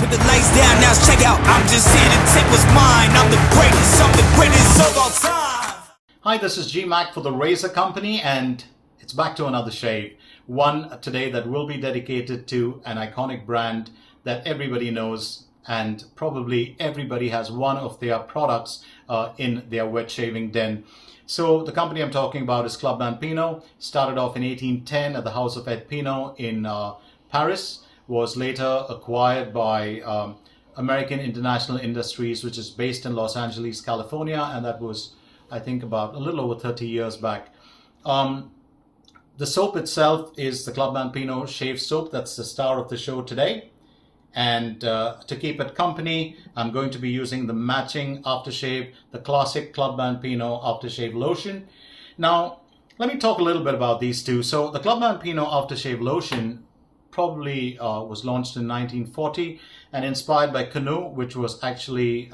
Put the lights down, now check out. I'm just here to take what's mine. I'm the greatest of all time. Hi, this is GMac for the Razor Company, and it's back to another shave. One today that will be dedicated to an iconic brand that everybody knows, and probably everybody has one of their products in their wet shaving den. So the company I'm talking about is Clubman Pinaud. Started off in 1810 at the house of Ed Pinaud in Paris. Was later acquired by American International Industries, which is based in Los Angeles, California, and that was, I think, about a little over 30 years back. The soap itself is the Clubman Pinaud Shave Soap. That's the star of the show today. And to keep it company, I'm going to be using the matching aftershave, the classic Clubman Pinaud Aftershave Lotion. Now, let me talk a little bit about these two. So the Clubman Pinaud Aftershave Lotion probably was launched in 1940 and inspired by Canoe, which was actually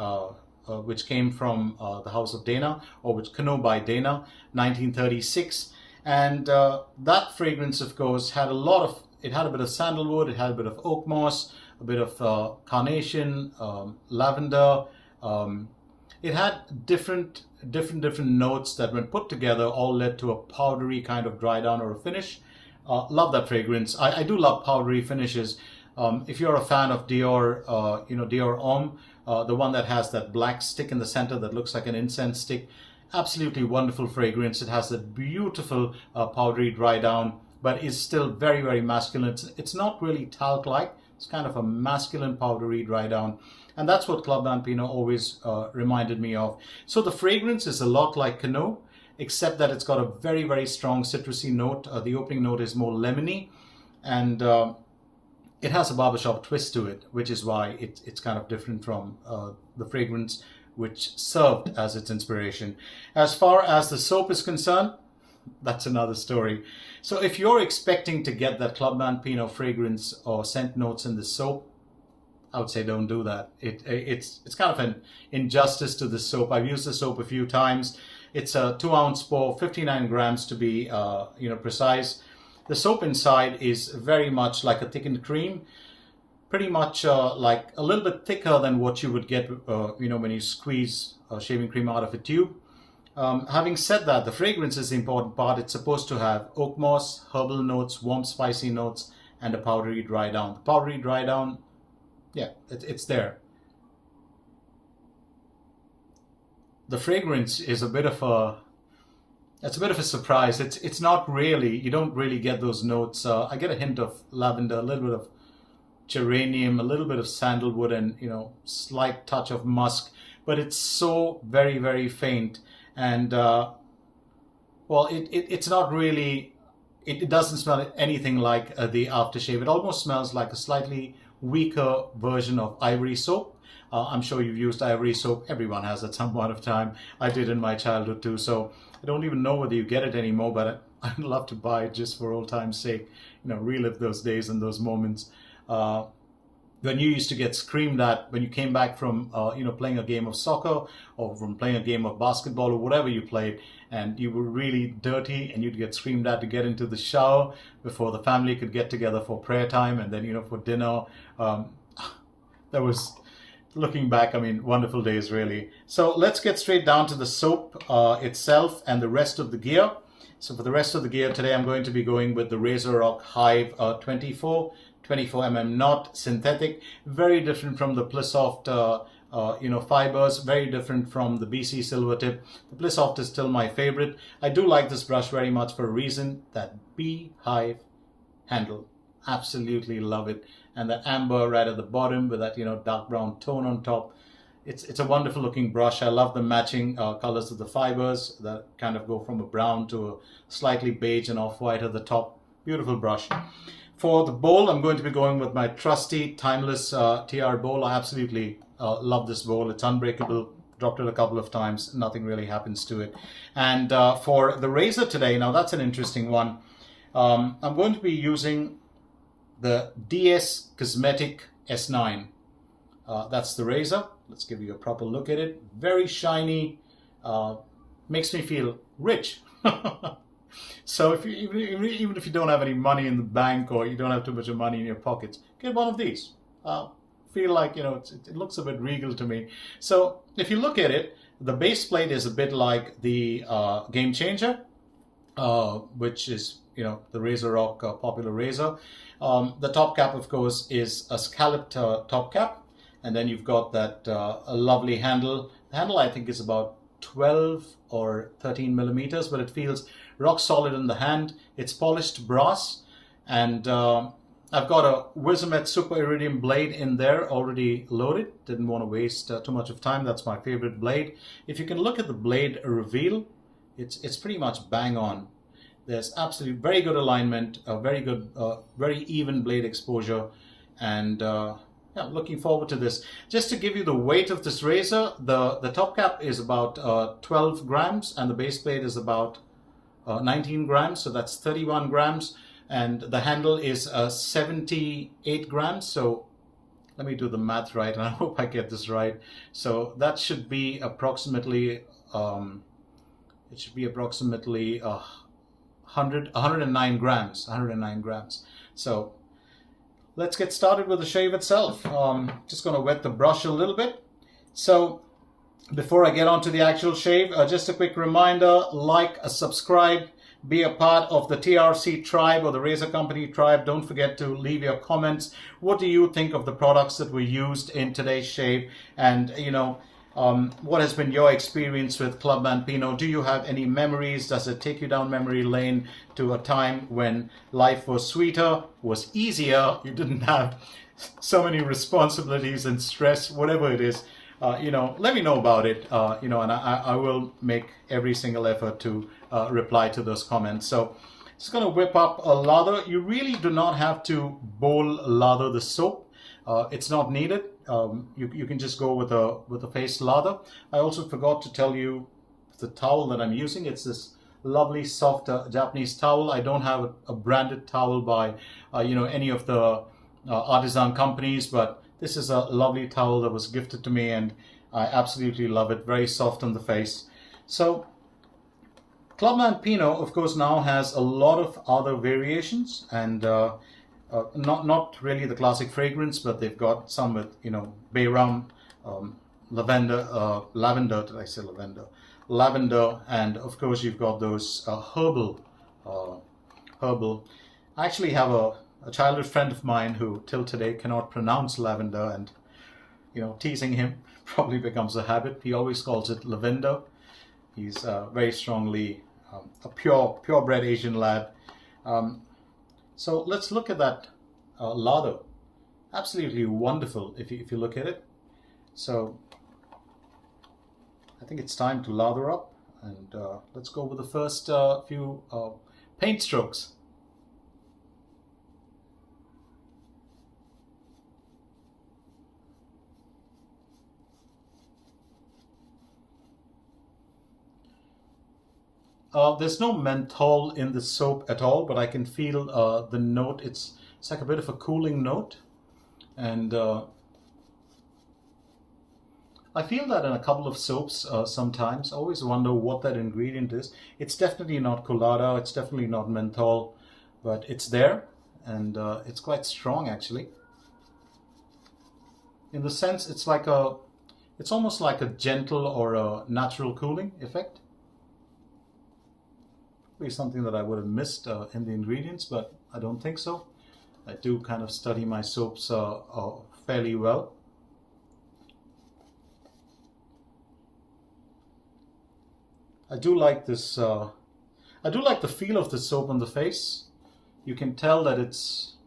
which came from the House of Dana, or which Canoe by Dana, 1936. And that fragrance, of course, had it had a bit of sandalwood, it had a bit of oak moss, a bit of carnation, lavender. It had different notes that, when put together, all led to a powdery kind of dry down or a finish. Love that fragrance. I do love powdery finishes. If you're a fan of Dior, Dior Homme, the one that has that black stick in the center that looks like an incense stick, absolutely wonderful fragrance. It has that beautiful powdery dry down, but is still very, very masculine. It's not really talc-like. It's kind of a masculine powdery dry down. And that's what Clubman Pinaud always reminded me of. So the fragrance is a lot like Canoe, except that it's got a very, very strong citrusy note. The opening note is more lemony, and it has a Barber Shop twist to it, which is why it's kind of different from the fragrance which served as its inspiration. As far as the soap is concerned, that's another story. So if you're expecting to get that Clubman Pinaud fragrance or scent notes in the soap, I would say don't do that. It's kind of an injustice to the soap. I've used the soap a few times. It's a 2-ounce pour, 59 grams to be precise. The soap inside is very much like a thickened cream, pretty much like a little bit thicker than what you would get when you squeeze shaving cream out of a tube. Having said that, the fragrance is the important part. It's supposed to have oak moss, herbal notes, warm spicy notes, and a powdery dry down. The powdery dry down, yeah, it's there. The fragrance is a bit of a surprise. It's not really, you don't really get those notes. I get a hint of lavender, a little bit of geranium, a little bit of sandalwood, and slight touch of musk, but it's so very, very faint. And it's not really, it doesn't smell anything like the aftershave. It almost smells like a slightly weaker version of Ivory soap. I'm sure you've used Ivory soap. Everyone has at some point of time. I did in my childhood too. So I don't even know whether you get it anymore, but I'd love to buy it just for old time's sake. Relive those days and those moments. When you used to get screamed at when you came back from playing a game of soccer or from playing a game of basketball or whatever you played, and you were really dirty and you'd get screamed at to get into the shower before the family could get together for prayer time and then for dinner. That was, looking back, wonderful days really. So let's get straight down to the soap itself and the rest of the gear. So for the rest of the gear today, I'm going to be going with the Razorock Hive 24 mm knot synthetic, very different from the Plissoft fibers, very different from the BC Silvertip. The Plissoft is still my favorite. I do like this brush very much for a reason, that beehive handle. Absolutely love it. And that amber right at the bottom with that dark brown tone on top. It's a wonderful looking brush. I love the matching colors of the fibers that kind of go from a brown to a slightly beige and off-white at the top. Beautiful brush. For the bowl, I'm going to be going with my trusty, timeless TR bowl. I absolutely love this bowl. It's unbreakable. Dropped it a couple of times. Nothing really happens to it. And for the razor today, now that's an interesting one. I'm going to be using the DScosmetic S9. That's the razor. Let's give you a proper look at it. Very shiny. Makes me feel rich. So if you, even if you don't have any money in the bank or you don't have too much of money in your pockets, get one of these. feel like, you know, it looks a bit regal to me. So if you look at it, the base plate is a bit like the Game Changer, which is, you know, the Razorock popular razor. The top cap, of course, is a scalloped top cap, and then you've got that a lovely handle. The handle, I think, is about 12 or 13 millimeters, but it feels rock solid in the hand. It's polished brass, and I've got a Wizamet Super Iridium blade in there already loaded. Didn't want to waste too much of time. That's my favorite blade. If you can look at the blade reveal, it's pretty much bang on. There's absolutely very good alignment, very good, very even blade exposure, and yeah, looking forward to this. Just to give you the weight of this razor, the top cap is about 12 grams, and the base plate is about 19 grams, so that's 31 grams, and the handle is 78 grams. So let me do the math right, and I hope I get this right. So that should be approximately, it should be approximately 109 grams, 109 grams. So let's get started with the shave itself. Just going to wet the brush a little bit. So before I get on to the actual shave, just a quick reminder, like, subscribe, be a part of the TRC tribe or the Razor Company tribe. Don't forget to leave your comments. What do you think of the products that were used in today's shave? And, you know, what has been your experience with Clubman Pinaud? Do you have any memories? Does it take you down memory lane to a time when life was sweeter, was easier, you didn't have so many responsibilities and stress, whatever it is? You know, let me know about it, you know, and I will make every single effort to reply to those comments. So just going to whip up a lather. You really do not have to bowl lather the soap. It's not needed. You can just go with a face lather. I also forgot to tell you the towel that I'm using. It's this lovely soft Japanese towel. I don't have a branded towel by you know, any of the artisan companies, but this is a lovely towel that was gifted to me, and I absolutely love it. Very soft on the face. So Clubman Pinaud, of course, now has a lot of other variations, and not really the classic fragrance, but they've got some with, you know, bay rum, lavender, did I say lavender? Lavender, and of course you've got those herbal. I actually have a childhood friend of mine who till today cannot pronounce lavender, and, you know, teasing him probably becomes a habit. He always calls it lavender. He's very strongly a purebred Asian lad. So let's look at that lather. Absolutely wonderful if you look at it. So I think it's time to lather up, and let's go with the first few paint strokes. There's no menthol in the soap at all, but I can feel the note. It's like a bit of a cooling note, and I feel that in a couple of soaps sometimes. I always wonder what that ingredient is. It's definitely not colada, it's definitely not menthol, but it's there, and it's quite strong actually. In the sense, it's almost like a gentle or a natural cooling effect. Something that I would have missed in the ingredients, but I don't think so. I do kind of study my soaps fairly well. I do like this. I do like the feel of the soap on the face. You can tell that it's,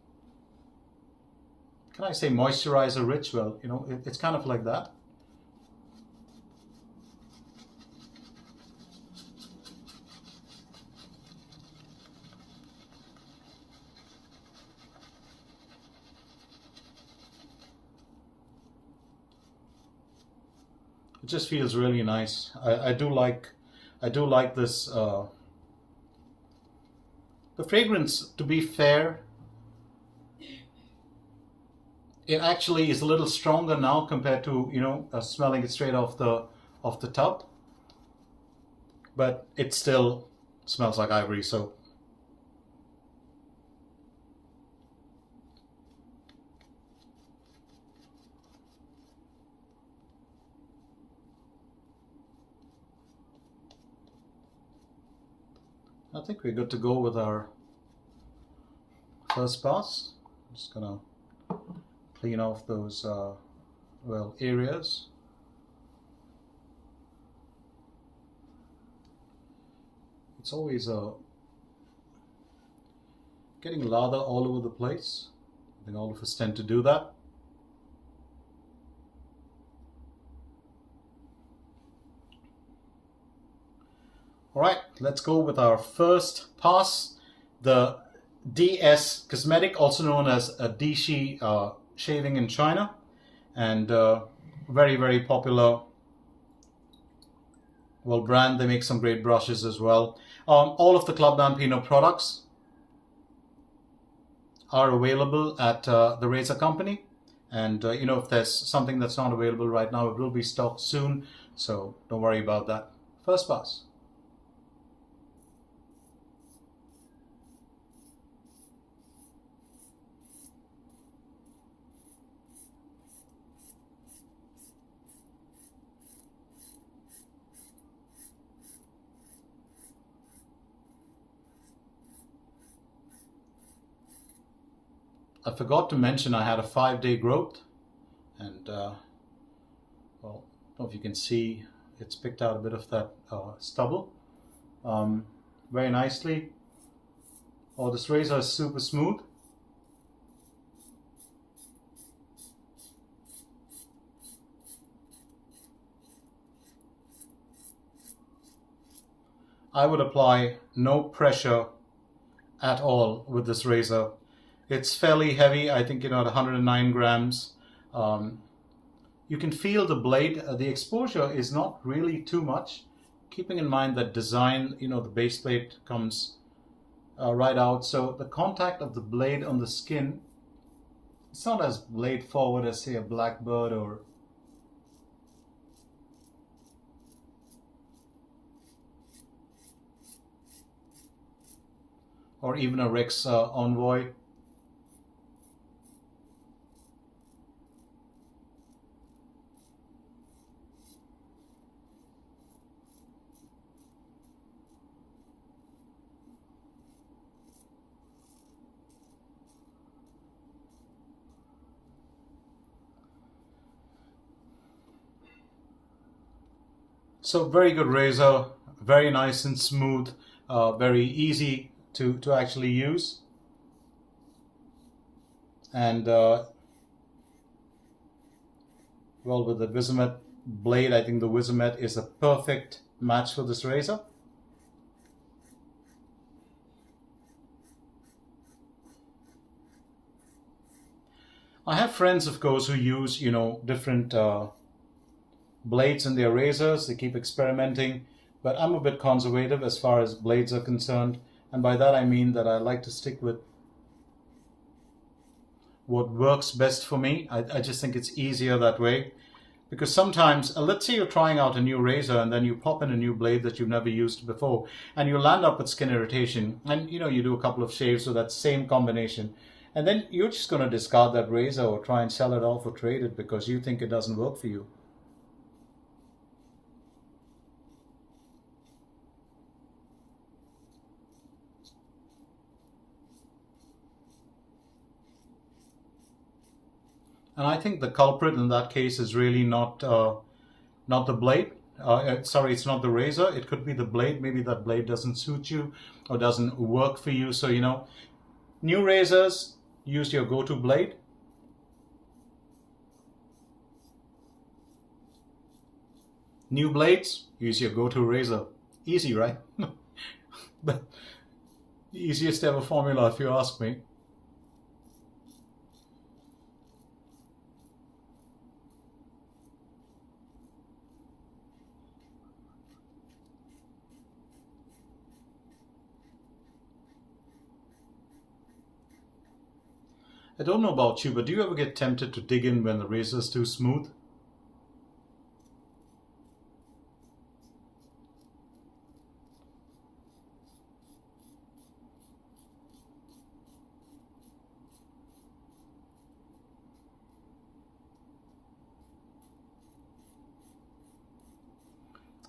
can I say moisturizer rich? Well, you know, it's kind of like that. It just feels really nice. I do like this. The fragrance, to be fair, it actually is a little stronger now compared to, you know, smelling it straight off the tub. But it still smells like ivory soap. I think we're good to go with our first pass. I'm just gonna clean off those areas. It's always getting lather all over the place. I think all of us tend to do that. All right, let's go with our first pass, the DScosmetic, also known as a Dishi shaving in China, and very, very popular brand. They make some great brushes as well. All of the Clubman Pinaud products are available at the Razor company, and if there's something that's not available right now, it will be stocked soon, so don't worry about that. First pass. I forgot to mention I had a 5-day growth, and well, I don't know if you can see, it's picked out a bit of that stubble very nicely. Oh, this razor is super smooth. I would apply no pressure at all with this razor. It's fairly heavy, I think, at 109 grams. You can feel the blade. The exposure is not really too much, keeping in mind that design, the base plate comes right out. So the contact of the blade on the skin, it's not as blade forward as, say, a Blackbird or even a Rex Envoy. So very good razor, very nice and smooth, very easy to actually use. And well, with the Wizamet blade, I think the Wizamet is a perfect match for this razor. I have friends, of course, who use, different blades in their razors. They keep experimenting, but I'm a bit conservative as far as blades are concerned, and by that I mean that I like to stick with what works best for me. I just think it's easier that way, because sometimes, let's say you're trying out a new razor and then you pop in a new blade that you've never used before, and you land up with skin irritation, and you do a couple of shaves with that same combination, and then you're just going to discard that razor or try and sell it off or trade it because you think it doesn't work for you. And I think the culprit in that case is really not the blade. Sorry, it's not the razor. It could be the blade. Maybe that blade doesn't suit you or doesn't work for you. So, new razors, use your go-to blade. New blades, use your go-to razor. Easy, right? But the easiest ever formula, if you ask me. I don't know about you, but do you ever get tempted to dig in when the razor is too smooth?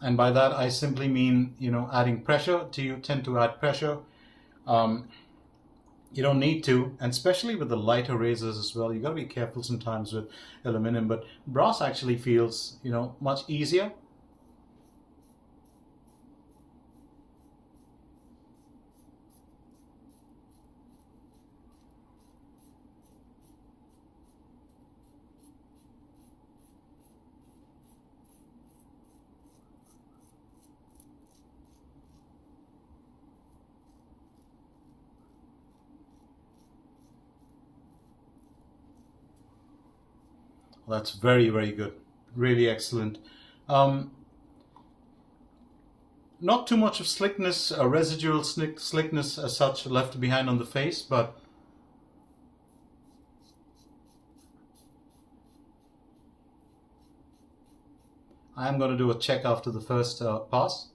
And by that I simply mean, adding pressure. Do you tend to add pressure? You don't need to, and especially with the lighter razors as well. You got to be careful sometimes with aluminum, but brass actually feels, much easier. Well, that's very, very good. Really excellent. Not too much of slickness, residual slickness as such left behind on the face, but I am going to do a check after the first pass.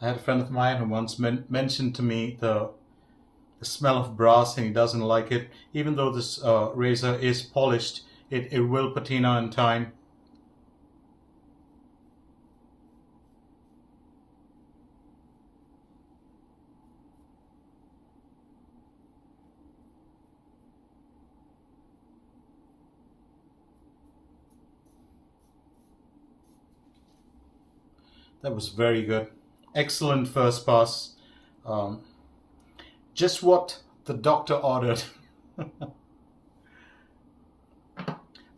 I had a friend of mine who once mentioned to me the smell of brass, and he doesn't like it. Even though this razor is polished, it will patina in time. That was very good. Excellent first pass. Just what the doctor ordered.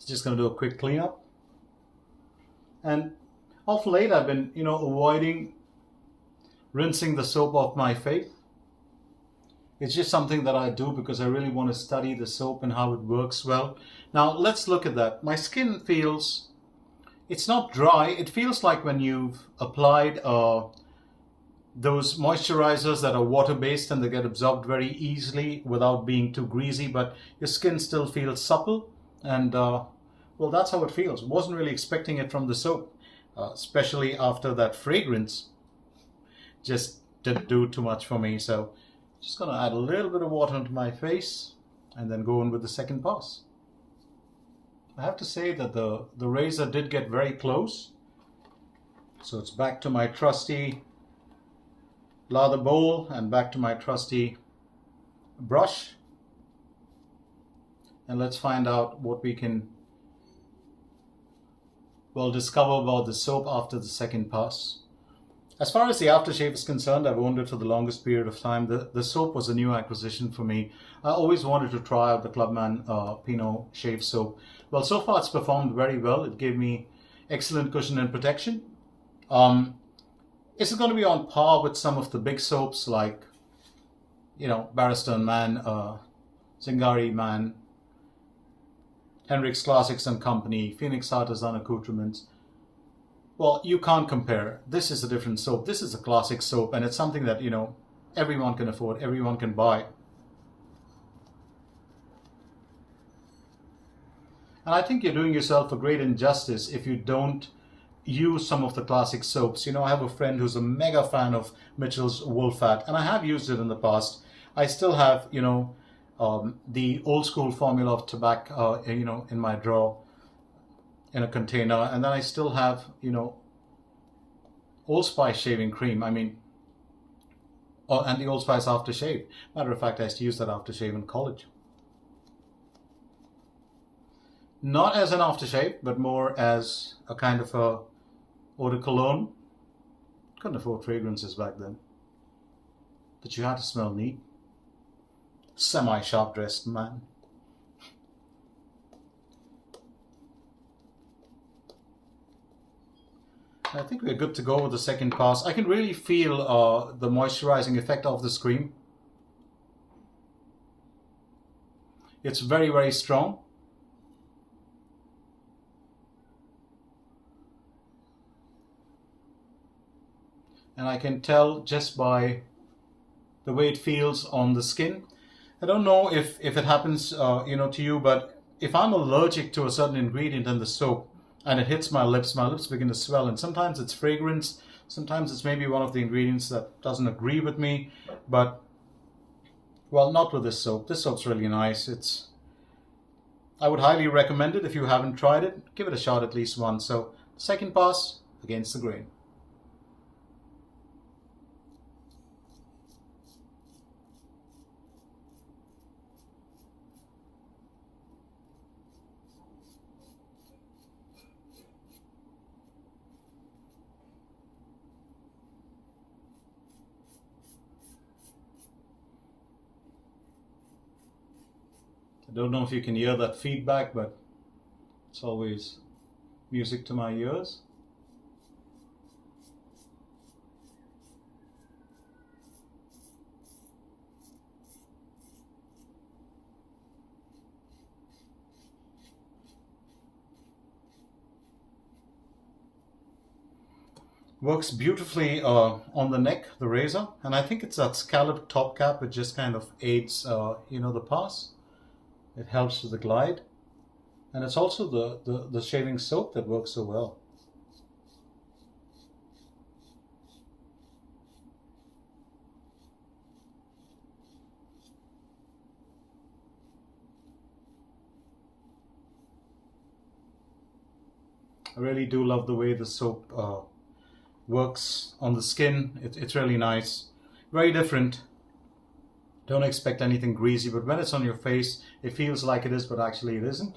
Just going to do a quick cleanup. And of late I've been, avoiding rinsing the soap off my face. It's just something that I do because I really want to study the soap and how it works well. Now let's look at that. My skin feels, it's not dry. It feels like when you've applied those moisturizers that are water-based and they get absorbed very easily without being too greasy, but your skin still feels supple, and well, that's how it feels. Wasn't really expecting it from the soap, especially after that fragrance. Just didn't do too much for me, so just gonna add a little bit of water onto my face and then go in with the second pass. I have to say that the razor did get very close, so it's back to my trusty lather bowl and back to my trusty brush, and let's find out what we can discover about the soap after the second pass. As far as the aftershave is concerned, I've owned it for the longest period of time. The soap was a new acquisition for me. I always wanted to try out the Clubman Pinaud shave soap. Well, so far it's performed very well. It gave me excellent cushion and protection. Is it going to be on par with some of the big soaps like, Barrister Man, Zingari Man, Hendrix Classics and Company, Phoenix Artisan Accoutrements? Well, you can't compare. This is a different soap. This is a classic soap, and it's something that, everyone can afford, everyone can buy. And I think you're doing yourself a great injustice if you don't use some of the classic soaps. I have a friend who's a mega fan of Mitchell's Wool Fat, and I have used it in the past. I still have, the old school formula of tobacco, in my drawer in a container, and then I still have, Old Spice shaving cream. And the Old Spice aftershave. Matter of fact, I used to use that aftershave in college. Not as an aftershave, but more as a kind of a eau de cologne. Couldn't afford fragrances back then, but you had to smell neat. Semi-sharp dressed man. I think we're good to go with the second pass. I can really feel the moisturizing effect of this cream. It's very, very strong. And I can tell just by the way it feels on the skin. I don't know if it happens, to you, but if I'm allergic to a certain ingredient in the soap, and it hits my lips begin to swell, and sometimes it's fragrance, sometimes it's maybe one of the ingredients that doesn't agree with me, but well, not with this soap. This soap's really nice. I would highly recommend it if you haven't tried it. Give it a shot at least once. So, second pass, against the grain. I don't know if you can hear that feedback, but it's always music to my ears. Works beautifully on the neck, the razor, and I think it's that scalloped top cap which just kind of aids, the pass. It helps with the glide, and it's also the shaving soap that works so well. I really do love the way the soap works on the skin. It's really nice, very different. Don't expect anything greasy, but when it's on your face, it feels like it is, but actually it isn't.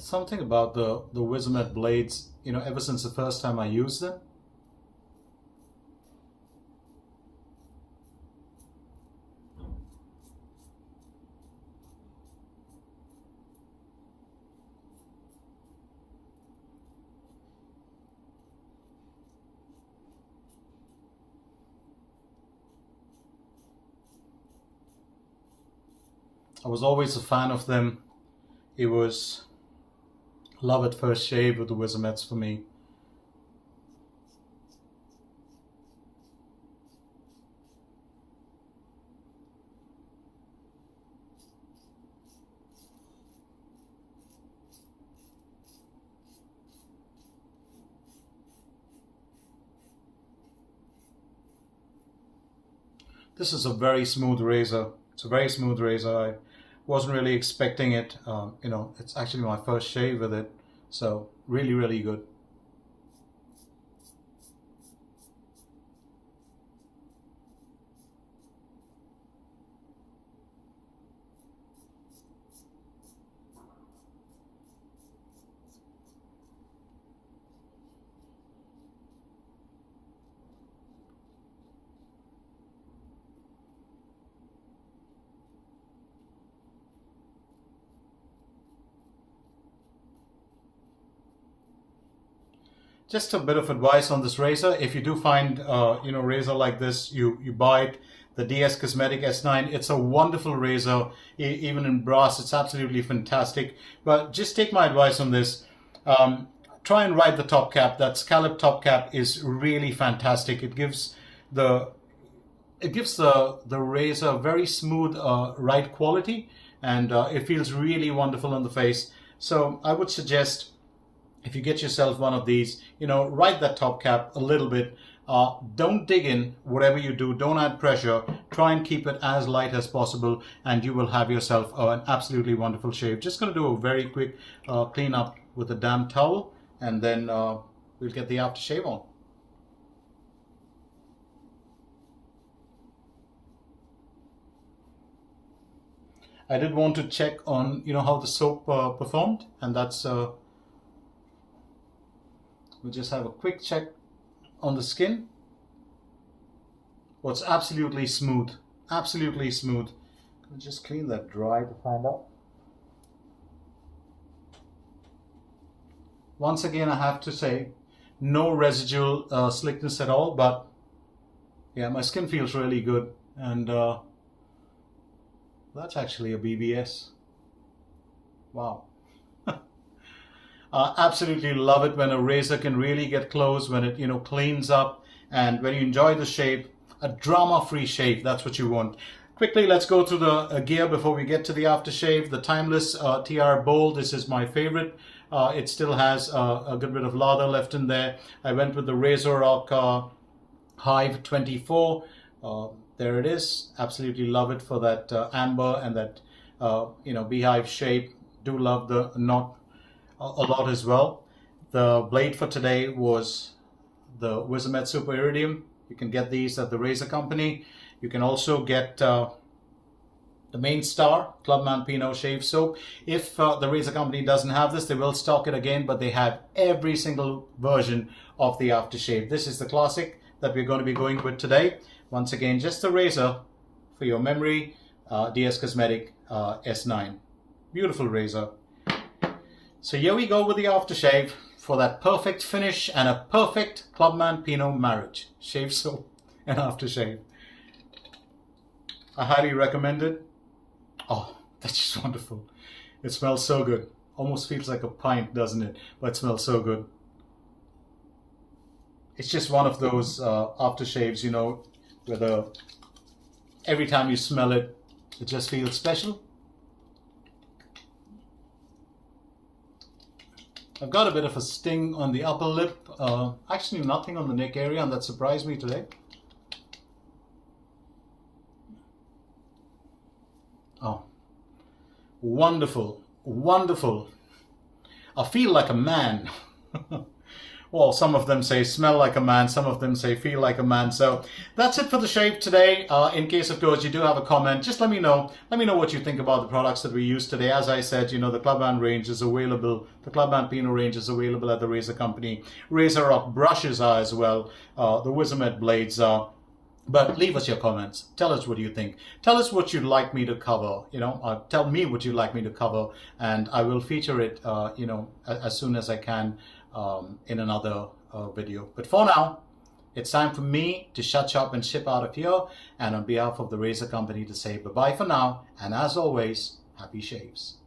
Something about the Wizamet blades, ever since the first time I used them. I was always a fan of them. It was love at first shave with the Wizamets for me. This is a very smooth razor. It's a very smooth razor. I wasn't really expecting it. It's actually my first shave with it. So really, really good. Just a bit of advice on this razor. If you do find, razor like this, you buy it. The DScosmetic S9, it's a wonderful razor. Even in brass, it's absolutely fantastic. But just take my advice on this. Try and ride the top cap. That scallop top cap is really fantastic. It gives the razor very smooth ride quality, and it feels really wonderful on the face. So I would suggest, if you get yourself one of these, ride that top cap a little bit. Don't dig in. Whatever you do, don't add pressure. Try and keep it as light as possible, and you will have yourself an absolutely wonderful shave. Just going to do a very quick clean up with a damp towel, and then we'll get the aftershave on. I did want to check on how the soap performed, and that's We'll just have a quick check on the skin. Well, it's absolutely smooth. Absolutely smooth. I'll just clean that dry to find out. Once again, I have to say, no residual slickness at all, but yeah, my skin feels really good. And that's actually a BBS. Wow. Absolutely love it when a razor can really get close, when it, you know, cleans up, and when you enjoy the shave, a drama-free shave. That's what you want. Quickly, let's go through the gear before we get to the aftershave. The Timeless TR Bowl. This is my favorite. It still has a good bit of lather left in there. I went with the Razorock Hive 24. There it is. Absolutely love it for that amber and that you know, beehive shape. Do love the knot a lot as well. The blade for today was the Wizamet Super Iridium. You can get these at the Razor Company. You can also get the main star, Clubman Pinaud Shave Soap. If the Razor Company doesn't have this, they will stock it again, but they have every single version of the aftershave. This is the classic that we're going to be going with today. Once again, just the razor for your memory, DScosmetic S9. Beautiful razor. So here we go with the aftershave for that perfect finish and a perfect Clubman Pinaud marriage. Shave soap and aftershave. I highly recommend it. Oh, that's just wonderful. It smells so good. Almost feels like a pint, doesn't it? But it smells so good. It's just one of those aftershaves, you know, where every time you smell it, it just feels special. I've got a bit of a sting on the upper lip. Actually nothing on the neck area, and that surprised me today. Oh, wonderful, wonderful. I feel like a man. Well, some of them say smell like a man, some of them say feel like a man. So that's it for the shave today. In case, of course, you do have a comment, just let me know. Let me know what you think about the products that we used today. As I said, you know, the Clubman range is available. The Clubman Pinaud range is available at the Razor Company. Razorock brushes are as well. The Wizamet blades are. But leave us your comments. Tell us what you think. Tell us what you'd like me to cover. You know, tell me what you'd like me to cover, and I will feature it, you know, as soon as I can in another video. But for now, it's time for me to shut shop and ship out of here, and on behalf of the Razor Company to say bye-bye for now, and as always, happy shaves.